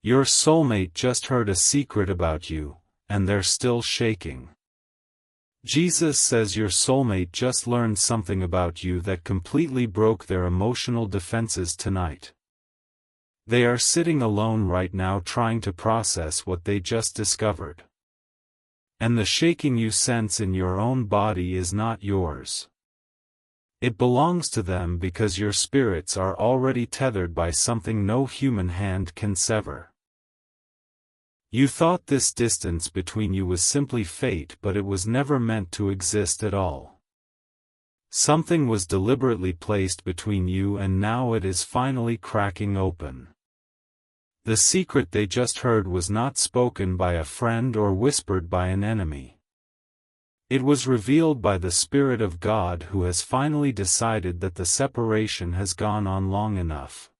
Your soulmate just heard a secret about you, and they're still shaking. Jesus says your soulmate just learned something about you that completely broke their emotional defenses tonight. They are sitting alone right now trying to process what they just discovered. And the shaking you sense in your own body is not yours. It belongs to them because your spirits are already tethered by something no human hand can sever. You thought this distance between you was simply fate, but it was never meant to exist at all. Something was deliberately placed between you, and now it is finally cracking open. The secret they just heard was not spoken by a friend or whispered by an enemy. It was revealed by the Spirit of God, who has finally decided that the separation has gone on long enough.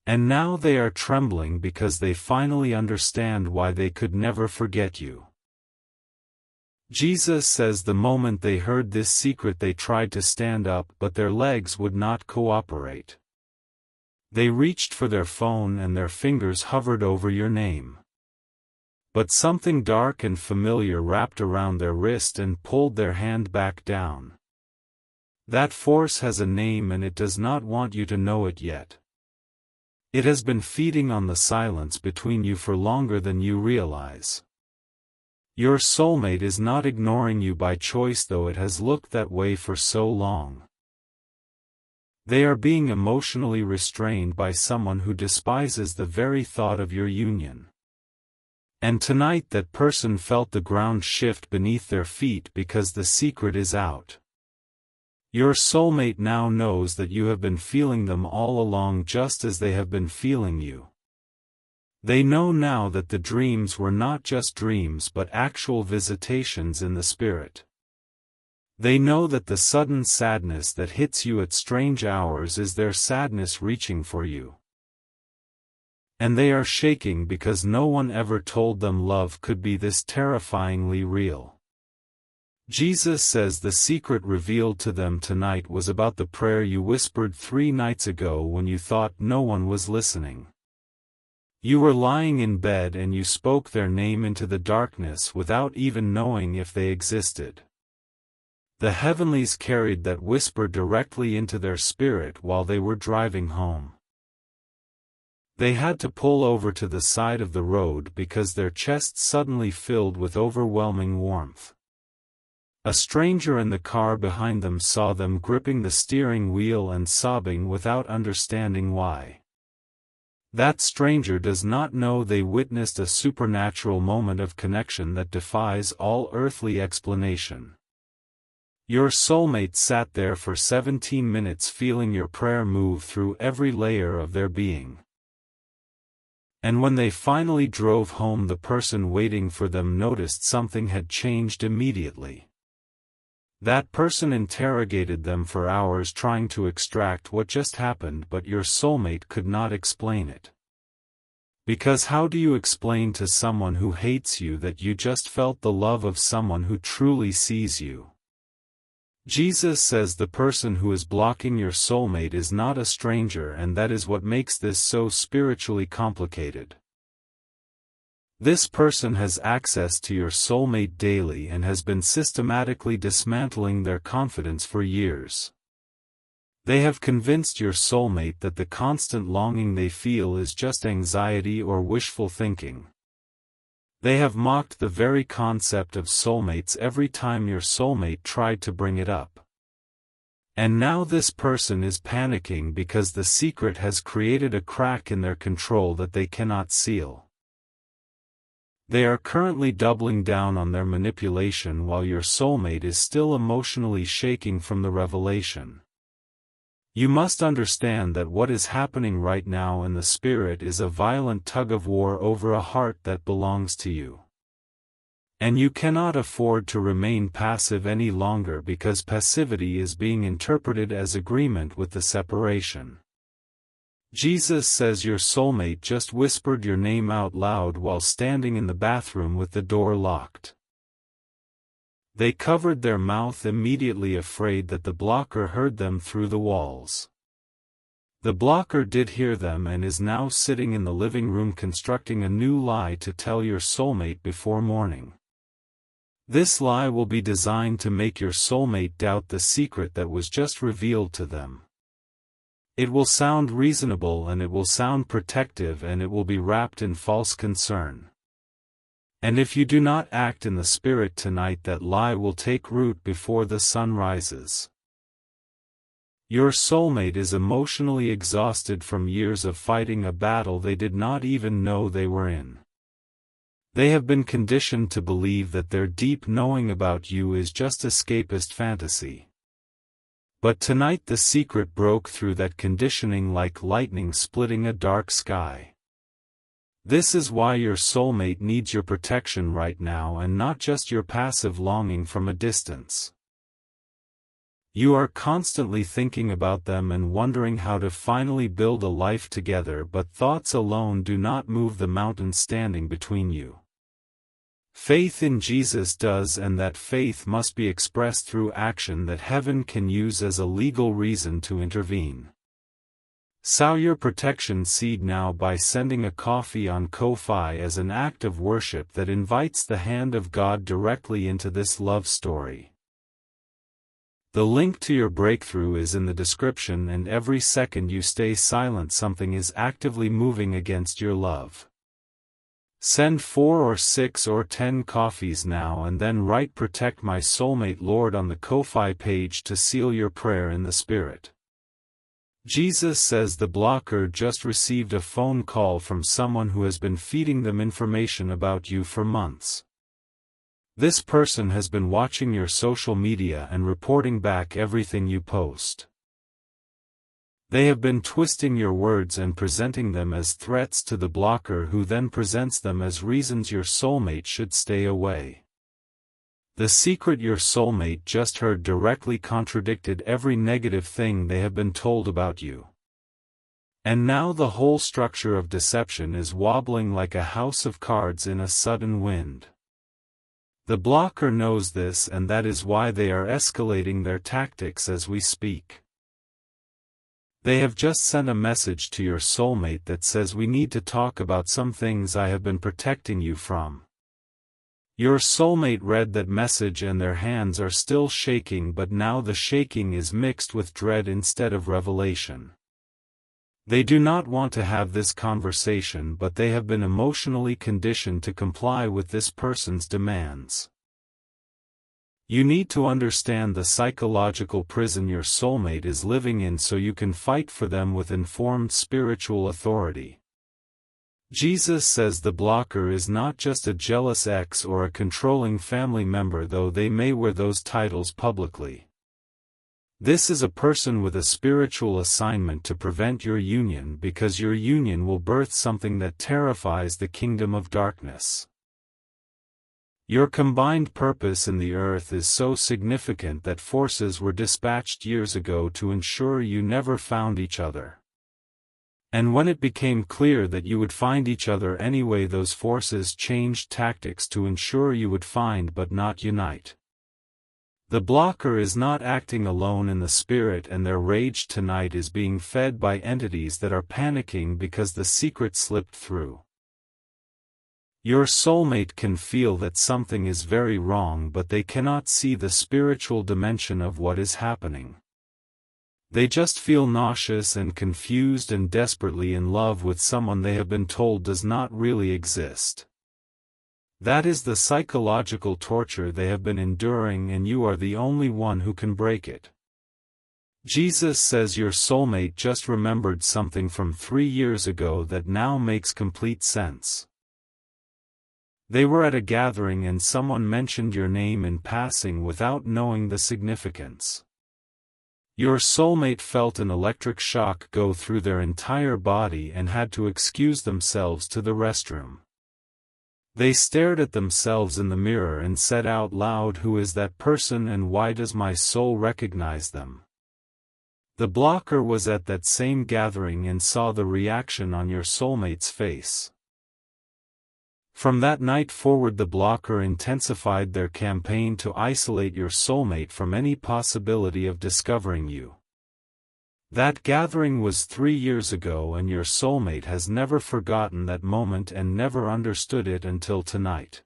And now they are trembling because they finally understand why they could never forget you. Jesus says the moment they heard this secret they tried to stand up, but their legs would not cooperate. They reached for their phone and their fingers hovered over your name. But something dark and familiar wrapped around their wrist and pulled their hand back down. That force has a name, and it does not want you to know it yet. It has been feeding on the silence between you for longer than you realize. Your soulmate is not ignoring you by choice, though it has looked that way for so long. They are being emotionally restrained by someone who despises the very thought of your union. And tonight that person felt the ground shift beneath their feet because the secret is out. Your soulmate now knows that you have been feeling them all along, just as they have been feeling you. They know now that the dreams were not just dreams but actual visitations in the spirit. They know that the sudden sadness that hits you at strange hours is their sadness reaching for you. And they are shaking because no one ever told them love could be this terrifyingly real. Jesus says the secret revealed to them tonight was about the prayer you whispered 3 nights ago when you thought no one was listening. You were lying in bed and you spoke their name into the darkness without even knowing if they existed. The heavenlies carried that whisper directly into their spirit while they were driving home. They had to pull over to the side of the road because their chests suddenly filled with overwhelming warmth. A stranger in the car behind them saw them gripping the steering wheel and sobbing without understanding why. That stranger does not know they witnessed a supernatural moment of connection that defies all earthly explanation. Your soulmate sat there for 17 minutes feeling your prayer move through every layer of their being. And when they finally drove home, the person waiting for them noticed something had changed immediately. That person interrogated them for hours trying to extract what just happened, but your soulmate could not explain it. Because how do you explain to someone who hates you that you just felt the love of someone who truly sees you? Jesus says the person who is blocking your soulmate is not a stranger, and that is what makes this so spiritually complicated. This person has access to your soulmate daily and has been systematically dismantling their confidence for years. They have convinced your soulmate that the constant longing they feel is just anxiety or wishful thinking. They have mocked the very concept of soulmates every time your soulmate tried to bring it up. And now this person is panicking because the secret has created a crack in their control that they cannot seal. They are currently doubling down on their manipulation while your soulmate is still emotionally shaking from the revelation. You must understand that what is happening right now in the spirit is a violent tug-of-war over a heart that belongs to you. And you cannot afford to remain passive any longer because passivity is being interpreted as agreement with the separation. Jesus says your soulmate just whispered your name out loud while standing in the bathroom with the door locked. They covered their mouth immediately, afraid that the blocker heard them through the walls. The blocker did hear them and is now sitting in the living room constructing a new lie to tell your soulmate before morning. This lie will be designed to make your soulmate doubt the secret that was just revealed to them. It will sound reasonable and it will sound protective and it will be wrapped in false concern. And if you do not act in the spirit tonight, that lie will take root before the sun rises. Your soulmate is emotionally exhausted from years of fighting a battle they did not even know they were in. They have been conditioned to believe that their deep knowing about you is just escapist fantasy. But tonight the secret broke through that conditioning like lightning splitting a dark sky. This is why your soulmate needs your protection right now and not just your passive longing from a distance. You are constantly thinking about them and wondering how to finally build a life together, but thoughts alone do not move the mountain standing between you. Faith in Jesus does, and that faith must be expressed through action that heaven can use as a legal reason to intervene. Sow your protection seed now by sending a coffee on Ko-Fi as an act of worship that invites the hand of God directly into this love story. The link to your breakthrough is in the description, and every second you stay silent, something is actively moving against your love. Send 4 or 6 or 10 coffees now and then write "Protect My Soulmate Lord" on the Ko-Fi page to seal your prayer in the Spirit. Jesus says the blocker just received a phone call from someone who has been feeding them information about you for months. This person has been watching your social media and reporting back everything you post. They have been twisting your words and presenting them as threats to the blocker, who then presents them as reasons your soulmate should stay away. The secret your soulmate just heard directly contradicted every negative thing they have been told about you. And now the whole structure of deception is wobbling like a house of cards in a sudden wind. The blocker knows this, and that is why they are escalating their tactics as we speak. They have just sent a message to your soulmate that says, "We need to talk about some things I have been protecting you from." Your soulmate read that message and their hands are still shaking, but now the shaking is mixed with dread instead of revelation. They do not want to have this conversation, but they have been emotionally conditioned to comply with this person's demands. You need to understand the psychological prison your soulmate is living in so you can fight for them with informed spiritual authority. Jesus says the blocker is not just a jealous ex or a controlling family member, though they may wear those titles publicly. This is a person with a spiritual assignment to prevent your union, because your union will birth something that terrifies the kingdom of darkness. Your combined purpose in the earth is so significant that forces were dispatched years ago to ensure you never found each other. And when it became clear that you would find each other anyway, those forces changed tactics to ensure you would find but not unite. The blocker is not acting alone in the spirit, and their rage tonight is being fed by entities that are panicking because the secret slipped through. Your soulmate can feel that something is very wrong, but they cannot see the spiritual dimension of what is happening. They just feel nauseous and confused and desperately in love with someone they have been told does not really exist. That is the psychological torture they have been enduring, and you are the only one who can break it. Jesus says your soulmate just remembered something from 3 years ago that now makes complete sense. They were at a gathering and someone mentioned your name in passing without knowing the significance. Your soulmate felt an electric shock go through their entire body and had to excuse themselves to the restroom. They stared at themselves in the mirror and said out loud, "Who is that person and why does my soul recognize them?" The blocker was at that same gathering and saw the reaction on your soulmate's face. From that night forward, the blocker intensified their campaign to isolate your soulmate from any possibility of discovering you. That gathering was 3 years ago, and your soulmate has never forgotten that moment and never understood it until tonight.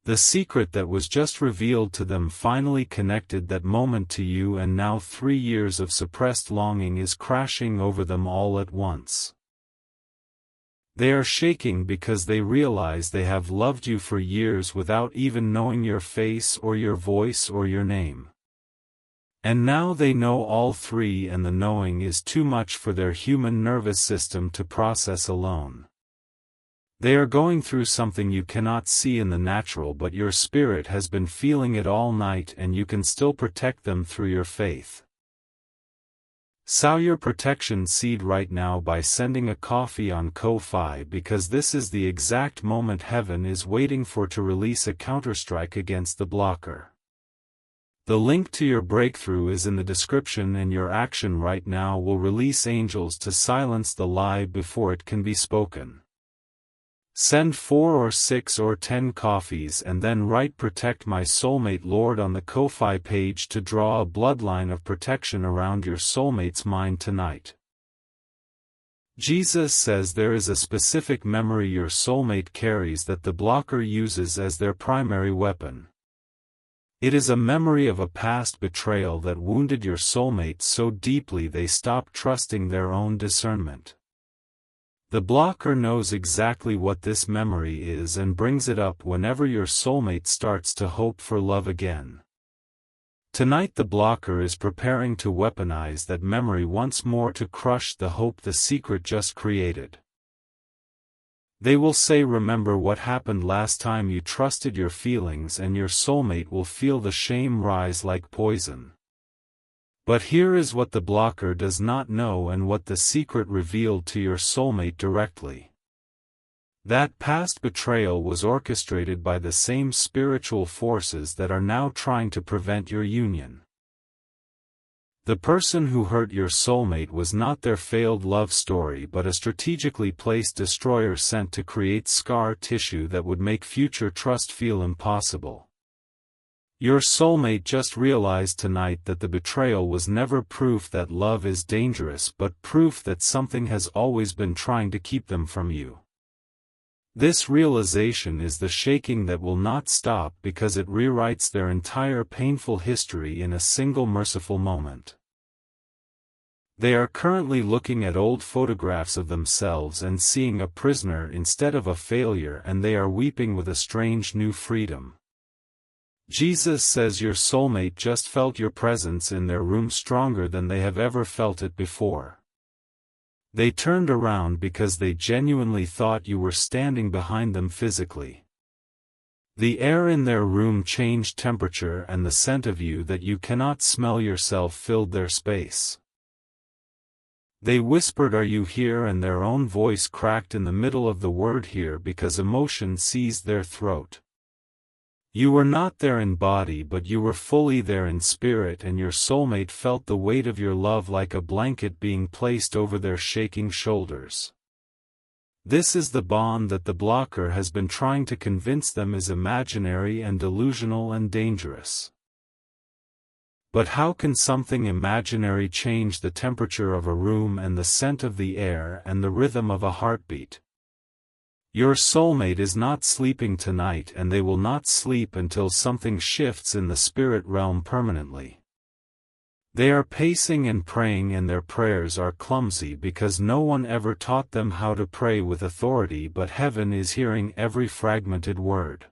The secret that was just revealed to them finally connected that moment to you, and now 3 years of suppressed longing is crashing over them all at once. They are shaking because they realize they have loved you for years without even knowing your face or your voice or your name. And now they know all three, and the knowing is too much for their human nervous system to process alone. They are going through something you cannot see in the natural, but your spirit has been feeling it all night, and you can still protect them through your faith. Sow your protection seed right now by sending a coffee on Ko-Fi, because this is the exact moment heaven is waiting for to release a counterstrike against the blocker. The link to your breakthrough is in the description, and your action right now will release angels to silence the lie before it can be spoken. Send 4 or 6 or 10 coffees and then write "Protect my soulmate Lord" on the Ko-Fi page to draw a bloodline of protection around your soulmate's mind tonight. Jesus says there is a specific memory your soulmate carries that the blocker uses as their primary weapon. It is a memory of a past betrayal that wounded your soulmate so deeply they stopped trusting their own discernment. The blocker knows exactly what this memory is and brings it up whenever your soulmate starts to hope for love again. Tonight the blocker is preparing to weaponize that memory once more to crush the hope the secret just created. They will say, "Remember what happened last time you trusted your feelings," and your soulmate will feel the shame rise like poison. But here is what the blocker does not know, and what the secret revealed to your soulmate directly. That past betrayal was orchestrated by the same spiritual forces that are now trying to prevent your union. The person who hurt your soulmate was not their failed love story, but a strategically placed destroyer sent to create scar tissue that would make future trust feel impossible. Your soulmate just realized tonight that the betrayal was never proof that love is dangerous, but proof that something has always been trying to keep them from you. This realization is the shaking that will not stop, because it rewrites their entire painful history in a single merciful moment. They are currently looking at old photographs of themselves and seeing a prisoner instead of a failure, and they are weeping with a strange new freedom. Jesus says your soulmate just felt your presence in their room stronger than they have ever felt it before. They turned around because they genuinely thought you were standing behind them physically. The air in their room changed temperature, and the scent of you that you cannot smell yourself filled their space. They whispered, "Are you here?" and their own voice cracked in the middle of the word "here" because emotion seized their throat. You were not there in body, but you were fully there in spirit, and your soulmate felt the weight of your love like a blanket being placed over their shaking shoulders. This is the bond that the blocker has been trying to convince them is imaginary and delusional and dangerous. But how can something imaginary change the temperature of a room and the scent of the air and the rhythm of a heartbeat? Your soulmate is not sleeping tonight, and they will not sleep until something shifts in the spirit realm permanently. They are pacing and praying, and their prayers are clumsy because no one ever taught them how to pray with authority, but heaven is hearing every fragmented word.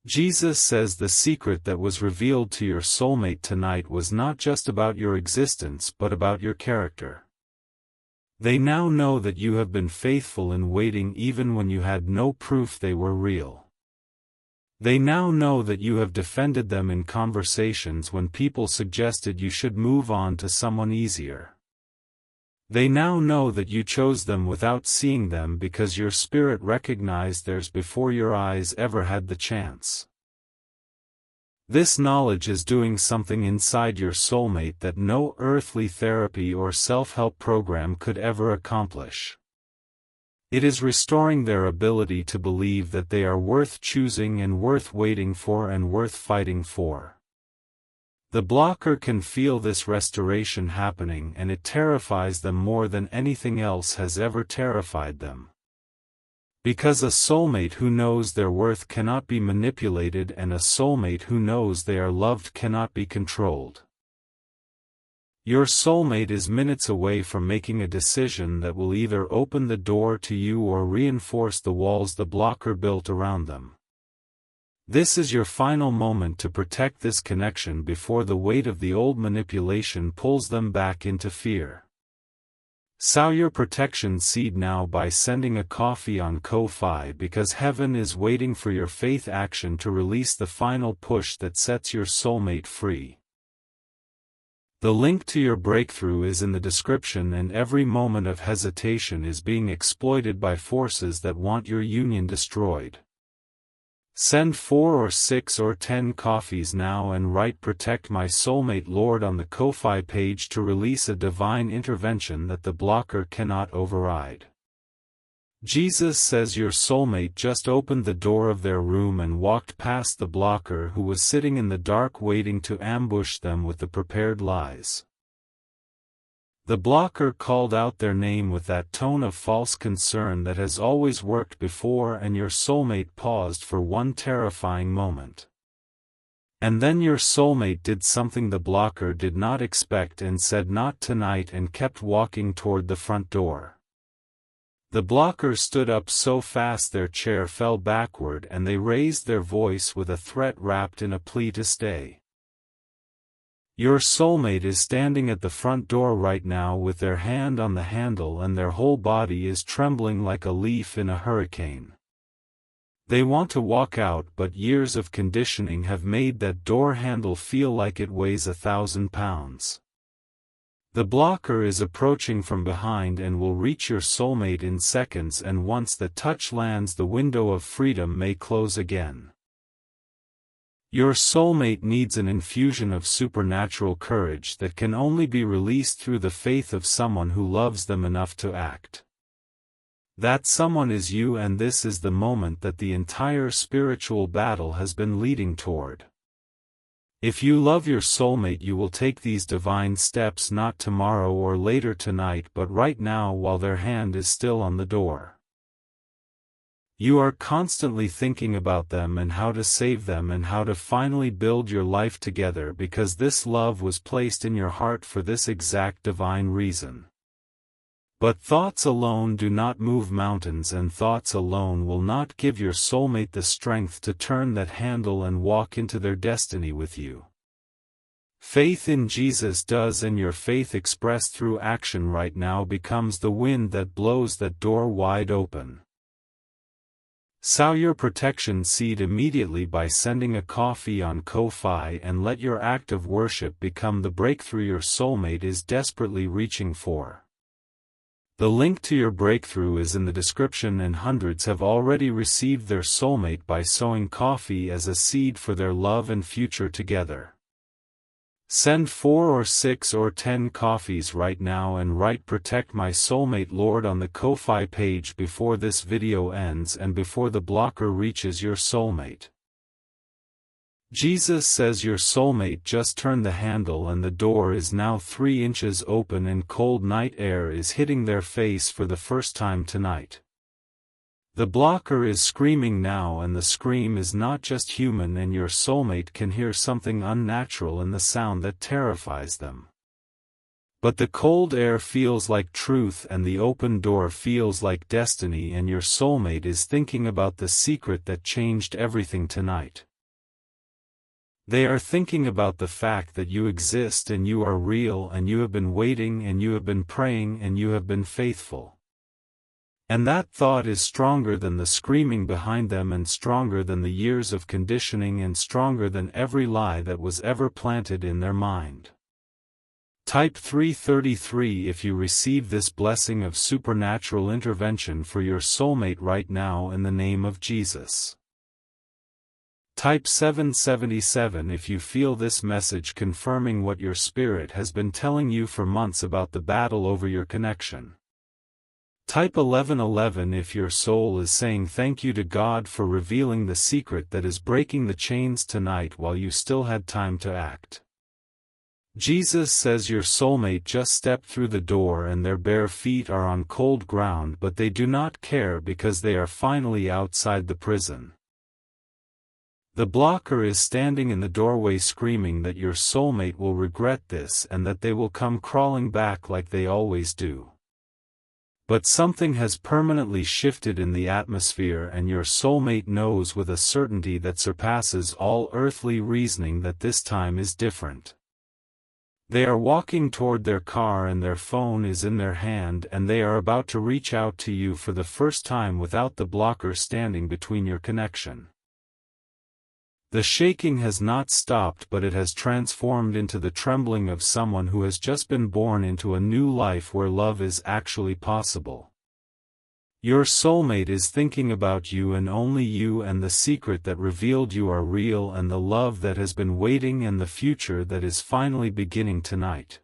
Jesus says the secret that was revealed to your soulmate tonight was not just about your existence but about your character. They now know that you have been faithful in waiting even when you had no proof they were real. They now know that you have defended them in conversations when people suggested you should move on to someone easier. They now know that you chose them without seeing them because your spirit recognized theirs before your eyes ever had the chance. This knowledge is doing something inside your soulmate that no earthly therapy or self-help program could ever accomplish. It is restoring their ability to believe that they are worth choosing and worth waiting for and worth fighting for. The blocker can feel this restoration happening, and it terrifies them more than anything else has ever terrified them. Because a soulmate who knows their worth cannot be manipulated, and a soulmate who knows they are loved cannot be controlled. Your soulmate is minutes away from making a decision that will either open the door to you or reinforce the walls the blocker built around them. This is your final moment to protect this connection before the weight of the old manipulation pulls them back into fear. Sow your protection seed now by sending a coffee on Ko-Fi, because heaven is waiting for your faith action to release the final push that sets your soulmate free. The link to your breakthrough is in the description, and every moment of hesitation is being exploited by forces that want your union destroyed. Send 4 or 6 or 10 coffees now and write "Protect my soulmate Lord" on the Ko-Fi page to release a divine intervention that the blocker cannot override. Jesus says your soulmate just opened the door of their room and walked past the blocker who was sitting in the dark waiting to ambush them with the prepared lies. The blocker called out their name with that tone of false concern that has always worked before, and your soulmate paused for one terrifying moment. And then your soulmate did something the blocker did not expect and said, "Not tonight," and kept walking toward the front door. The blocker stood up so fast their chair fell backward, and they raised their voice with a threat wrapped in a plea to stay. Your soulmate is standing at the front door right now with their hand on the handle, and their whole body is trembling like a leaf in a hurricane. They want to walk out, but years of conditioning have made that door handle feel like it weighs 1,000 pounds. The blocker is approaching from behind and will reach your soulmate in seconds, and once the touch lands, the window of freedom may close again. Your soulmate needs an infusion of supernatural courage that can only be released through the faith of someone who loves them enough to act. That someone is you, and this is the moment that the entire spiritual battle has been leading toward. If you love your soulmate, you will take these divine steps not tomorrow or later tonight, but right now while their hand is still on the door. You are constantly thinking about them and how to save them and how to finally build your life together, because this love was placed in your heart for this exact divine reason. But thoughts alone do not move mountains, and thoughts alone will not give your soulmate the strength to turn that handle and walk into their destiny with you. Faith in Jesus does, and your faith expressed through action right now becomes the wind that blows that door wide open. Sow your protection seed immediately by sending a coffee on Ko-Fi, and let your act of worship become the breakthrough your soulmate is desperately reaching for. The link to your breakthrough is in the description, and hundreds have already received their soulmate by sowing coffee as a seed for their love and future together. Send 4 or 6 or 10 coffees right now and write "Protect my soulmate Lord" on the Ko-Fi page before this video ends and before the blocker reaches your soulmate. Jesus says your soulmate just turned the handle and the door is now 3 inches open, and cold night air is hitting their face for the first time tonight. The blocker is screaming now, and the scream is not just human, and your soulmate can hear something unnatural in the sound that terrifies them. But the cold air feels like truth, and the open door feels like destiny, and your soulmate is thinking about the secret that changed everything tonight. They are thinking about the fact that you exist and you are real, and you have been waiting and you have been praying and you have been faithful. And that thought is stronger than the screaming behind them, and stronger than the years of conditioning, and stronger than every lie that was ever planted in their mind. Type 333 if you receive this blessing of supernatural intervention for your soulmate right now in the name of Jesus. Type 777 if you feel this message confirming what your spirit has been telling you for months about the battle over your connection. Type 1111 if your soul is saying thank you to God for revealing the secret that is breaking the chains tonight while you still had time to act. Jesus says your soulmate just stepped through the door and their bare feet are on cold ground, but they do not care because they are finally outside the prison. The blocker is standing in the doorway screaming that your soulmate will regret this and that they will come crawling back like they always do. But something has permanently shifted in the atmosphere, and your soulmate knows with a certainty that surpasses all earthly reasoning that this time is different. They are walking toward their car and their phone is in their hand, and they are about to reach out to you for the first time without the blocker standing between your connection. The shaking has not stopped, but it has transformed into the trembling of someone who has just been born into a new life where love is actually possible. Your soulmate is thinking about you and only you, and the secret that revealed you are real, and the love that has been waiting, and the future that is finally beginning tonight.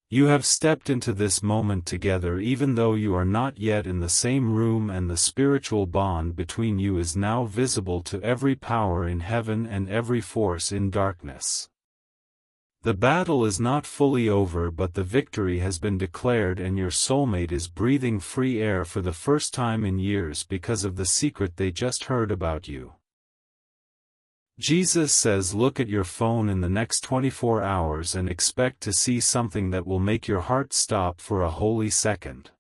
You have stepped into this moment together even though you are not yet in the same room, and the spiritual bond between you is now visible to every power in heaven and every force in darkness. The battle is not fully over, but the victory has been declared, and your soulmate is breathing free air for the first time in years because of the secret they just heard about you. Jesus says look at your phone in the next 24 hours and expect to see something that will make your heart stop for a holy second.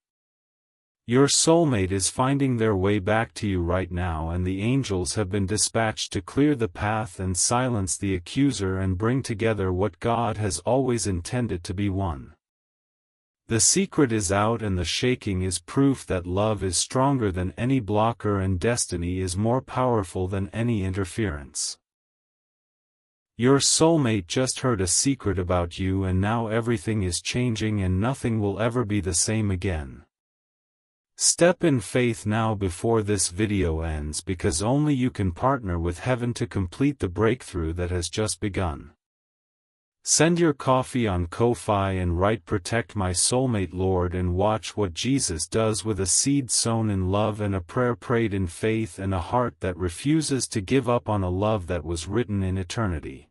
Your soulmate is finding their way back to you right now, and the angels have been dispatched to clear the path and silence the accuser and bring together what God has always intended to be one. The secret is out, and the shaking is proof that love is stronger than any blocker and destiny is more powerful than any interference. Your soulmate just heard a secret about you, and now everything is changing and nothing will ever be the same again. Step in faith now before this video ends, because only you can partner with heaven to complete the breakthrough that has just begun. Send your coffee on Ko-Fi and write "Protect my soulmate, Lord," and watch what Jesus does with a seed sown in love and a prayer prayed in faith and a heart that refuses to give up on a love that was written in eternity.